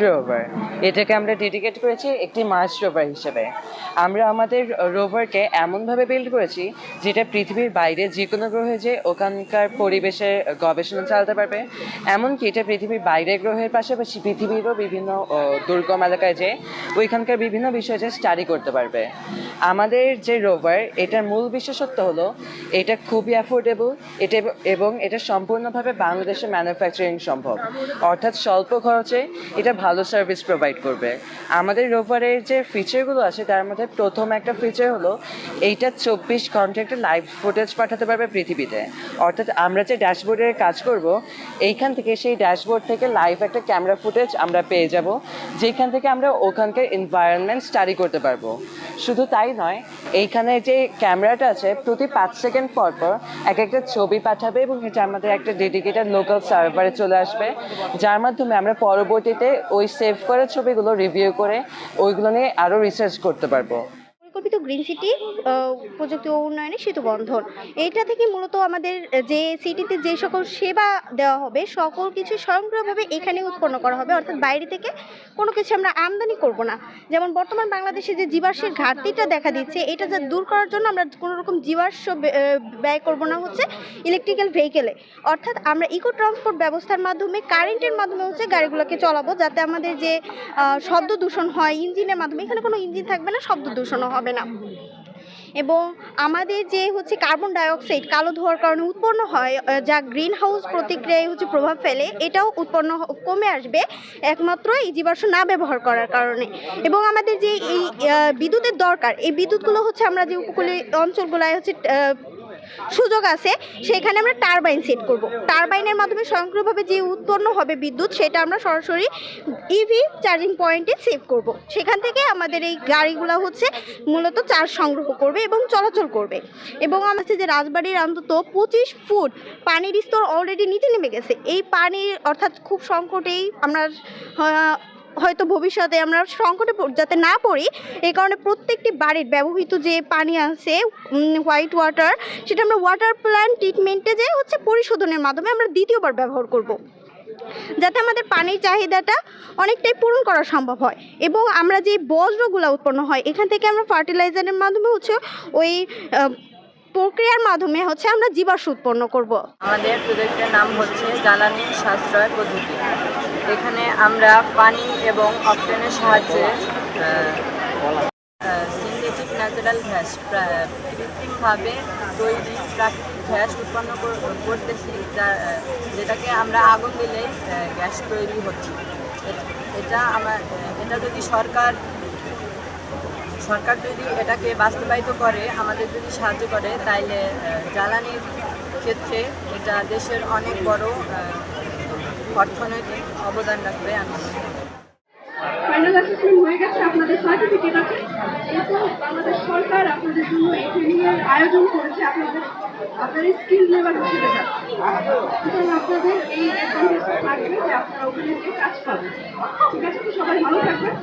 Rover এটাকে আমরা dedicate করেছি একটি মার্স রোভার হিসেবে। আমরা আমাদের রোভারকে এমনভাবে বিল্ড করেছি যেটা পৃথিবীর বাইরে যে কোনো গ্রহে যে ওখানকার পরিবেশে গবেষণা চালাতে পারবে, এমনকি এটা পৃথিবীর বাইরের গ্রহের পাশাপাশি পৃথিবীরও বিভিন্ন দুর্গম এলাকায় যে ওইখানকার বিভিন্ন বিষয়ে যে স্টাডি করতে পারবে। আমাদের যে রোভার এটার মূল বিশেষত্ব হলো এটা খুবই অ্যাফোর্ডেবল, এটা এবং এটা সম্পূর্ণভাবে বাংলাদেশে ম্যানুফ্যাকচারিং সম্ভব, অর্থাৎ স্বল্প খরচে এটা ভালো সার্ভিস প্রোভাইড করবে। আমাদের রোভারের যে ফিচারগুলো আছে তার মধ্যে প্রথম একটা ফিচার হলো এইটা 24 ঘন্টা একটা লাইভ ফুটেজ পাঠাতে পারবে পৃথিবীতে, অর্থাৎ আমরা যে ড্যাশবোর্ডের কাজ করব এইখান থেকে সেই ড্যাশবোর্ড থেকে লাইভ একটা ক্যামেরা ফুটেজ আমরা পেয়ে যাব, যেখান থেকে আমরা ওখানকার এনভায়রনমেন্ট স্টাডি করতে পারবো। শুধু তাই নয়, এইখানে যে ক্যামেরাটা আছে প্রতি 5 সেকেন্ড পর পর এক একটা ছবি পাঠাবে এবং এটা আমাদের একটা ডেডিকেটেড লোকাল সার্ভারে চলে আসবে, যার মাধ্যমে আমরা পরবর্তীতে ওই সেভ করা ছবিগুলো রিভিউ করে ওইগুলো নিয়ে আরও রিসার্চ করতে পারবো। পরিকল্পিত গ্রিন সিটি প্রযুক্তি ও উন্নয়নে সেতু বন্ধন, এইটা থেকে মূলত আমাদের যে সিটিতে যে সকল সেবা দেওয়া হবে সকল কিছু স্বয়ংক্রিয়ভাবে এখানে উৎপন্ন করা হবে, অর্থাৎ বাইরে থেকে কোনো কিছু আমরা আমদানি করব না। যেমন বর্তমান বাংলাদেশে যে জীবাশ্মের ঘাটতিটা দেখা দিচ্ছে, এটা যা দূর করার জন্য আমরা কোনো রকম জীবাশ্ম ব্যয় করব না হচ্ছে ইলেকট্রিক্যাল ভেহিকেলে, অর্থাৎ আমরা ইকো ট্রান্সপোর্ট ব্যবস্থার মাধ্যমে কারেন্টের মাধ্যমে হচ্ছে গাড়িগুলোকে চালাবো, যাতে আমাদের যে শব্দ দূষণ হয় ইঞ্জিনের মাধ্যমে, এখানে কোনো ইঞ্জিন থাকবে না, শব্দ দূষণও হবে না। এবং আমাদের যে হচ্ছে কার্বন ডাইঅক্সাইড কালো ধোঁয়ার কারণে উৎপন্ন হয়, যা গ্রিন হাউস প্রতিক্রিয়ায় হচ্ছে প্রভাব ফেলে, এটাও উৎপন্ন কমে আসবে একমাত্র এই জীবাশ্ম না ব্যবহার করার কারণে। এবং আমাদের যে এই বিদ্যুতের দরকার, এই বিদ্যুৎগুলো হচ্ছে আমরা যে উপকূলীয় অঞ্চলগুলোয় হচ্ছে সুযোগ আছে সেখানে আমরা টারবাইন সেট করব। টারবাইনের মাধ্যমে স্বয়ংক্রিয়ভাবে যে উৎপন্ন হবে বিদ্যুৎ, সেটা আমরা সরাসরি ইভি চার্জিং পয়েন্টে সেভ করব। সেখান থেকে আমাদের এই গাড়িগুলো হচ্ছে মূলত চার্জ সংগ্রহ করবে এবং চলাচল করবে। এবং আমাদের যে রাজবাড়ির অন্তত 25 ফুট পানির স্তর অলরেডি নিচে নেমে গেছে। এই পানির অর্থাৎ খুব সংকটেই আমরা হয়তো ভবিষ্যতে আমরা সংকটে যাতে না পড়ি, এই কারণে প্রত্যেকটি বাড়ির ব্যবহৃত যে পানি আছে হোয়াইট ওয়াটার, সেটা আমরা ওয়াটার প্ল্যান্ট ট্রিটমেন্টে যে হচ্ছে পরিশোধনের মাধ্যমে আমরা দ্বিতীয়বার ব্যবহার করব, যাতে আমাদের পানির চাহিদাটা অনেকটাই পূরণ করা সম্ভব হয়। এবং আমরা যে বজ্রগুলো উৎপন্ন হয় এখান থেকে আমরা ফার্টিলাইজারের মাধ্যমে হচ্ছে ওই প্রক্রিয়ার মাধ্যমে হচ্ছে আমরা জীবাশ্ম উৎপন্ন করব। আমাদের প্রজেক্টের নাম হচ্ছে জ্বালানি সাশ্রয় পদ্ধতি। এখানে আমরা পানি এবং অক্টেনের সাহায্যে সিনথেটিক ন্যাচারাল গ্যাস, কৃত্রিমভাবে তৈরি প্রাকৃতিক গ্যাস উৎপন্ন করতেছি, যেটাকে আমরা আগুন দিলে গ্যাস তৈরি হচ্ছে। এটা যদি সরকার যদি এটাকে বাস্তবায়িত করে, আমাদের যদি সাহায্য করে, তাইলে জ্বালানির ক্ষেত্রে এটা দেশের অনেক বড় অর্থনৈতিক অবদান রাখবে। ফাইনাল অ্যাসেসমেন্ট হয়ে গেছে, আপনাদের সার্টিফিকেট আছে, কিন্তু বাংলাদেশ সরকার আপনাদের জন্য এই ট্রেনিং এর আয়োজন করেছে আপনাদের স্কিল লেভেল হিসেবে যাচ্ছে, সুতরাং আপনাদের এই অ্যাডভান্টেজটা থাকবে যে আপনারা ওখানে গিয়ে কাজ পাবেন। ঠিক আছে, তো সবাই ভালো থাকবেন।